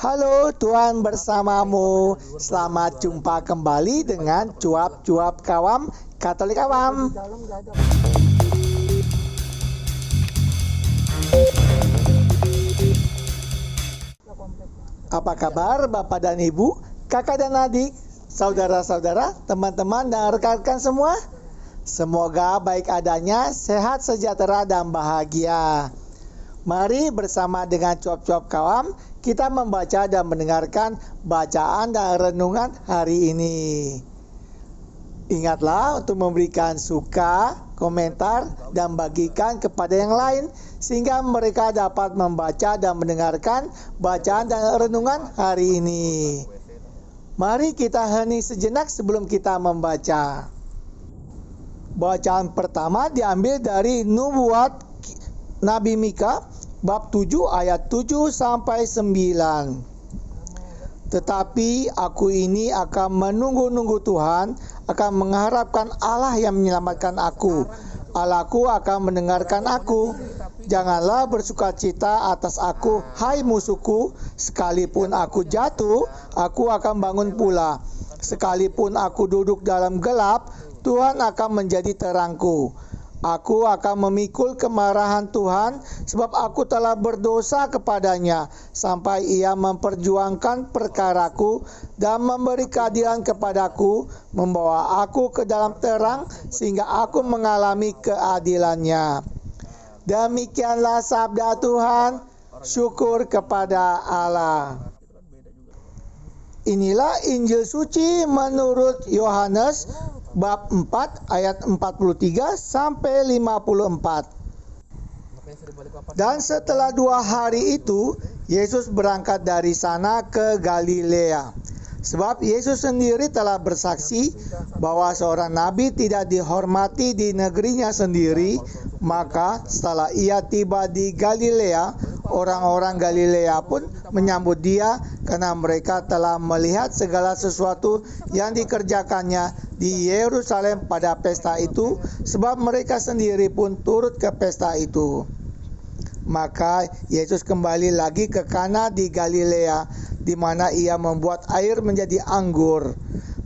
Halo, Tuhan bersamamu. Selamat jumpa kembali dengan cuap-cuap kawam Katolik Awam. Apa kabar Bapak dan Ibu, kakak dan adik, saudara-saudara, teman-teman dan rekan-rekan semua? Semoga baik adanya, sehat, sejahtera, dan bahagia. Mari bersama dengan cuap-cuap kawam kita membaca dan mendengarkan bacaan dan renungan hari ini. Ingatlah untuk memberikan suka, komentar, dan bagikan kepada yang lain sehingga mereka dapat membaca dan mendengarkan bacaan dan renungan hari ini. Mari kita hening sejenak sebelum kita membaca. Bacaan pertama diambil dari Nubuat Nabi Mika bab 7 ayat 7 sampai 9. Tetapi aku ini akan menunggu-nunggu Tuhan, akan mengharapkan Allah yang menyelamatkan aku. Allahku akan mendengarkan aku. Janganlah bersukacita atas aku, hai musuhku. Sekalipun aku jatuh, aku akan bangun pula. Sekalipun aku duduk dalam gelap, Tuhan akan menjadi terangku. Aku akan memikul kemarahan Tuhan sebab aku telah berdosa kepadanya sampai ia memperjuangkan perkaraku dan memberi keadilan kepadaku, membawa aku ke dalam terang sehingga aku mengalami keadilannya. Demikianlah sabda Tuhan, syukur kepada Allah. Inilah Injil suci menurut Yohanes bab 4 ayat 43 sampai 54. Dan setelah 2 hari itu, Yesus berangkat dari sana ke Galilea. Sebab Yesus sendiri telah bersaksi bahwa seorang nabi tidak dihormati di negerinya sendiri. Maka setelah ia tiba di Galilea, orang-orang Galilea pun menyambut dia karena mereka telah melihat segala sesuatu yang dikerjakannya di Yerusalem pada pesta itu, sebab mereka sendiri pun turut ke pesta itu. Maka Yesus kembali lagi ke Kana di Galilea, di mana ia membuat air menjadi anggur.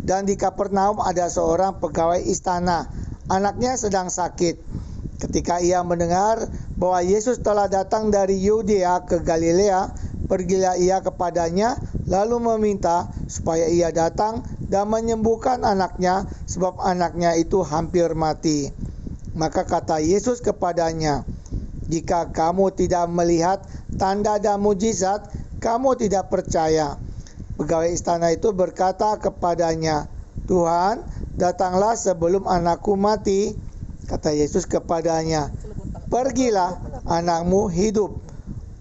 Dan di Kapernaum ada seorang pegawai istana, anaknya sedang sakit. Ketika ia mendengar bahwa Yesus telah datang dari Yudea ke Galilea, pergilah ia kepadanya, lalu meminta supaya ia datang dan menyembuhkan anaknya, sebab anaknya itu hampir mati. Maka kata Yesus kepadanya, jika kamu tidak melihat tanda dan mujizat, kamu tidak percaya. Pegawai istana itu berkata kepadanya, Tuhan, datanglah sebelum anakku mati. Kata Yesus kepadanya, pergilah, anakmu hidup.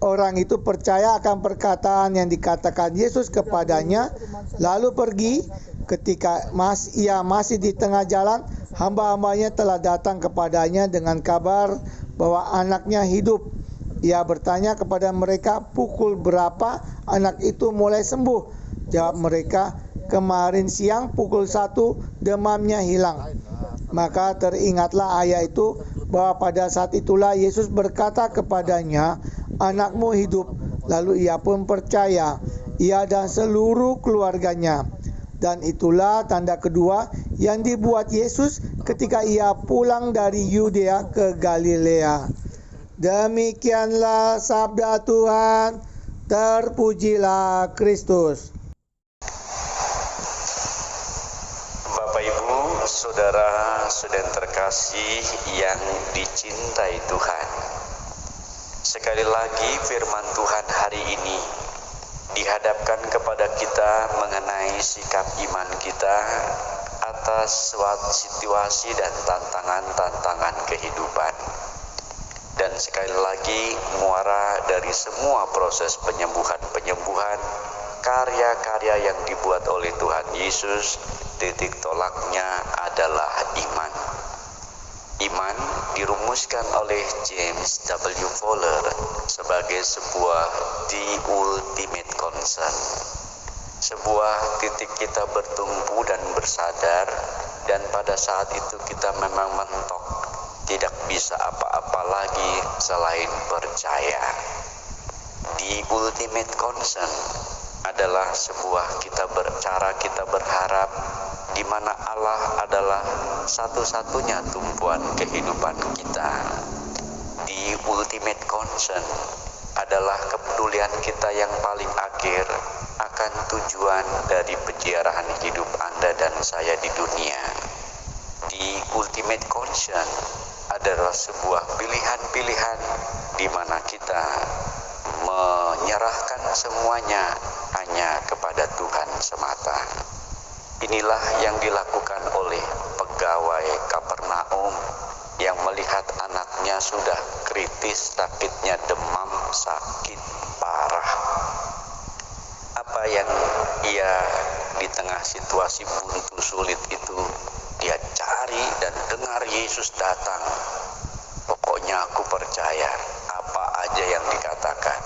Orang itu percaya akan perkataan yang dikatakan Yesus kepadanya, lalu pergi. Ketika ia masih di tengah jalan, hamba-hambanya telah datang kepadanya dengan kabar bahwa anaknya hidup. Ia bertanya kepada mereka, pukul berapa anak itu mulai sembuh? Jawab mereka, kemarin siang pukul 1 demamnya hilang. Maka teringatlah ayat itu bahwa pada saat itulah Yesus berkata kepadanya, anakmu hidup. Lalu ia pun percaya, ia dan seluruh keluarganya. Dan itulah tanda kedua yang dibuat Yesus ketika ia pulang dari Yudea ke Galilea. Demikianlah sabda Tuhan, terpujilah Kristus. Bapak Ibu, saudara-saudara terkasih yang dicintai Tuhan. Sekali lagi firman Tuhan hari ini dihadapkan kepada kita mengenai sikap iman kita atas suatu situasi dan tantangan-tantangan kehidupan. Dan sekali lagi muara dari semua proses penyembuhan, karya-karya yang dibuat oleh Tuhan Yesus, titik tolaknya adalah iman. Iman dirumuskan oleh James W. Fowler sebagai sebuah the ultimate concern. Sebuah titik kita bertumbuh dan bersadar, dan pada saat itu kita memang mentok, tidak bisa apa-apa lagi selain percaya. The ultimate concern adalah sebuah cara kita berharap di mana Allah adalah satu-satunya tumpuan kehidupan kita. The ultimate concern adalah kepedulian kita yang paling akhir akan tujuan dari peziarahan hidup Anda dan saya di dunia. The ultimate concern adalah sebuah pilihan-pilihan di mana kita menyerahkan semuanya hanya kepada Tuhan semata. Inilah yang dilakukan oleh pegawai Kapernaum yang melihat anaknya sudah kritis, sakitnya demam, sakit parah. Apa yang ia di tengah situasi buntu sulit itu, dia cari dan dengar Yesus datang. Pokoknya aku percaya apa aja yang dikatakan.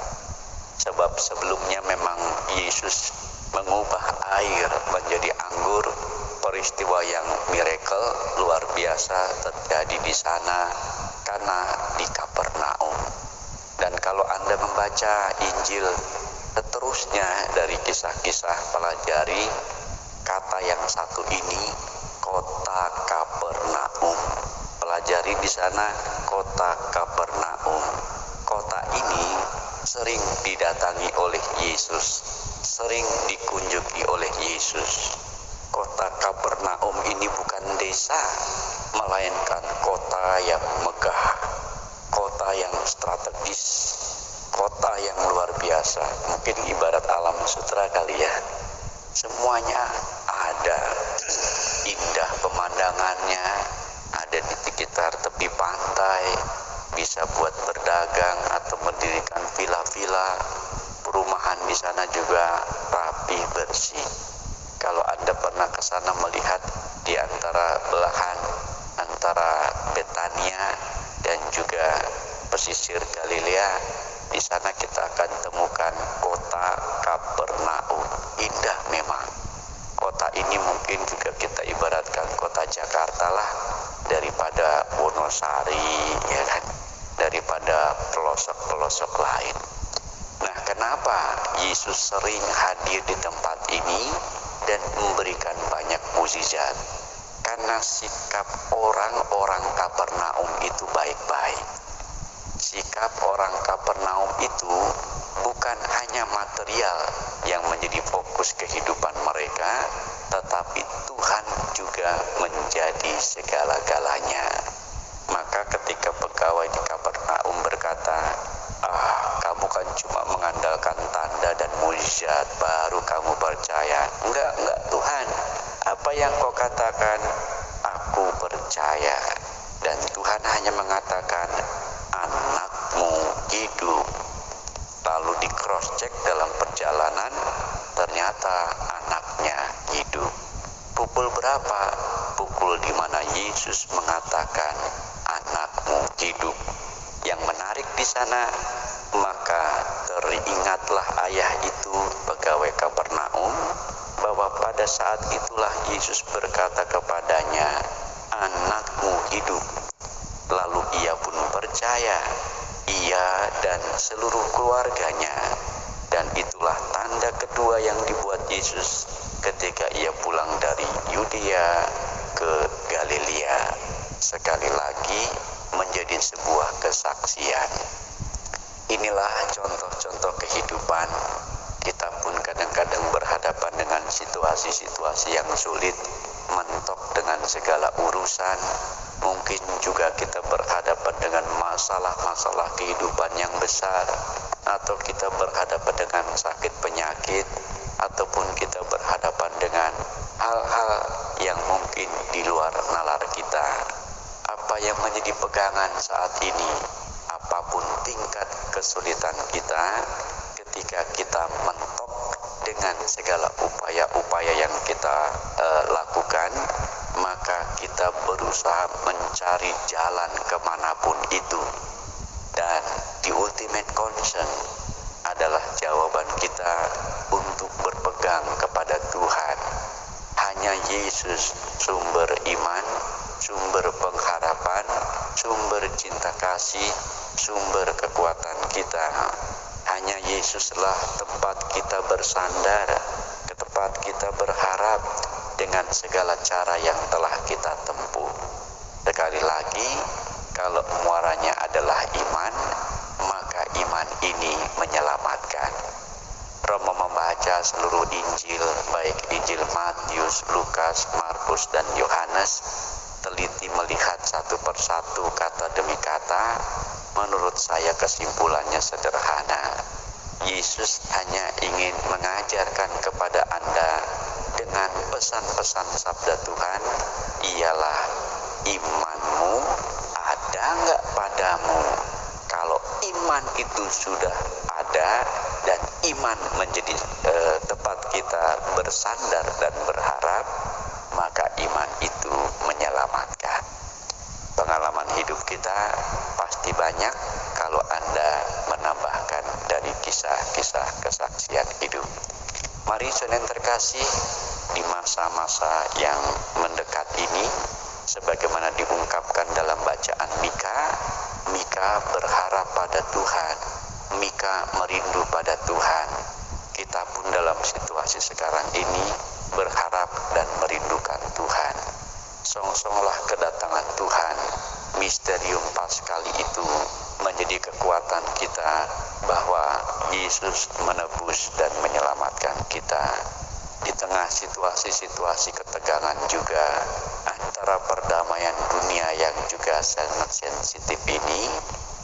Sebab sebelumnya memang Yesus mengubah air menjadi anggur, peristiwa yang miracle luar biasa terjadi di sana karena di Kapernaum. Dan kalau Anda membaca Injil seterusnya dari kisah-kisah, pelajari kata yang satu ini, kota Kapernaum. Pelajari di sana kota Kapernaum. Kota ini sering didatangi oleh Yesus, sering dikunjungi oleh Yesus. Kota Kapernaum ini bukan desa, melainkan kota yang megah, kota yang strategis, kota yang luar biasa. Mungkin ibarat alam sutra kali ya. Semuanya ada, indah pemandangannya, ada di sekitar tepi pantai, bisa buat berdagang atau mendirikan villa-villa. Perumahan di sana juga rapi, bersih. Kalau Anda pernah ke sana melihat di antara belahan antara Betania dan juga pesisir Galilea, di sana kita akan temukan kota Kapernaum. Indah memang. Kota ini mungkin juga kita ibaratkan kota Jakarta lah, daripada Wonosari, ya kan, daripada pelosok-pelosok lain. Nah, kenapa Yesus sering hadir di tempat ini dan memberikan banyak mukjizat? Karena sikap orang-orang Kapernaum itu baik-baik. Sikap orang Kapernaum itu bukan hanya material yang menjadi fokus kehidupan mereka, tetapi Tuhan juga menjadi segala-galanya. Maka ketika pegawai di Kapernaum berkata, kamu kan cuma mengandalkan tanda dan mukjizat baru kamu percaya. Enggak Tuhan, apa yang kau katakan aku percaya. Dan Tuhan hanya mengatakan anakmu hidup. Lalu di cross check dalam perjalanan, ternyata anaknya hidup. Pukul berapa? Pukul di mana Yesus mengatakan anakmu hidup. Yang menarik di sana, maka teringatlah ayah itu, pegawai Kapernaum, bahwa pada saat itulah Yesus berkata kepadanya, anakmu hidup. Lalu ia pun percaya, ia dan seluruh keluarganya. Dan itulah tanda kedua yang dibuat Yesus ketika ia pulang dari Yudea ke Galilea. Sekali lagi menjadi sebuah kesaksian. Inilah contoh-contoh kehidupan. Kita pun kadang-kadang berhadapan dengan situasi-situasi yang sulit, mentok dengan segala urusan. Mungkin juga kita berhadapan dengan masalah-masalah kehidupan yang besar, atau kita berhadapan dengan sakit penyakit, ataupun kita berhadapan dengan hal-hal yang mungkin di luar nalar kita. Apa yang menjadi pegangan saat ini, apapun tingkat kesulitan kita, ketika kita mentok dengan segala upaya-upaya yang kita lakukan, maka kita berusaha mencari jalan kemanapun itu. Dan the ultimate concern adalah jawaban kita untuk berpegang kepada Tuhan. Hanya Yesus sumber iman, sumber pengharapan, sumber cinta kasih, sumber kekuatan kita. Hanya Yesuslah tempat kita bersandar, ke tempat kita berharap dengan segala cara yang telah kita tempuh. Sekali lagi, kalau muaranya adalah iman, maka iman ini menyelamatkan. Romo membaca seluruh Injil, baik Injil Matius, Lukas, Markus, dan Yohanes, teliti melihat satu persatu kata demi kata. Menurut saya kesimpulannya sederhana. Yesus hanya ingin mengajarkan kepada Anda dengan pesan-pesan sabda Tuhan, ialah imanmu ada nggak padamu? Kalau iman itu sudah ada dan iman menjadi tempat kita bersandar dan berharap, maka iman itu menyelamatkan. Pengalaman hidup kita pasti banyak kalau Anda menambahkan dari kisah-kisah kesaksian hidup. Mari saudara terkasih, di masa-masa yang mendekat ini, sebagaimana diungkapkan dalam bacaan Mika berharap pada Tuhan, Mika merindu pada Tuhan. Kita pun dalam situasi sekarang ini berharap dan merindukan Tuhan. Song-songlah kedatangan Tuhan. Misterium Paskali itu menjadi kekuatan kita bahwa Yesus menebus dan menyelamatkan kita. Di tengah situasi-situasi ketegangan juga, antara perdamaian dunia yang juga sangat sensitif ini,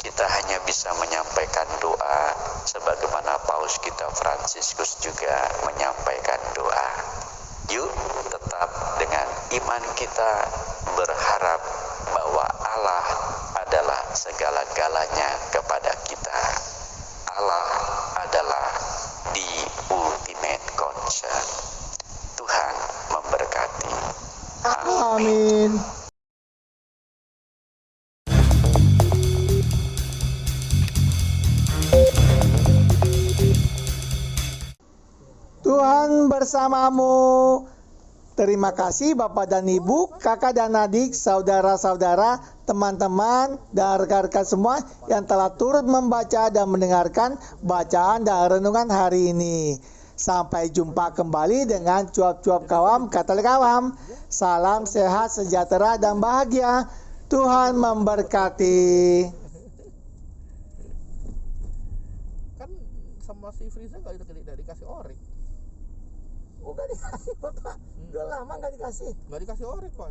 kita hanya bisa menyampaikan doa sebagaimana Paus kita Fransiskus juga menyampaikan doa. Yuk tetap dengan iman kita berharap bahwa Allah adalah segala-galanya kepada kita. Allah adalah the ultimate concern. Tuhan memberkati. Amin. Tuhan bersamamu. Terima kasih Bapak dan Ibu, kakak dan adik, saudara-saudara, teman-teman, dan rekan-rekan semua yang telah turut membaca dan mendengarkan bacaan dan renungan hari ini. Sampai jumpa kembali dengan cuap-cuap kawam Katolik Awam. Salam sehat, sejahtera, dan bahagia. Tuhan memberkati. Kan sama si Friza nggak dikasih orek. Udah dikasih Bapak, udah lama nggak dikasih. Nggak dikasih orek kok.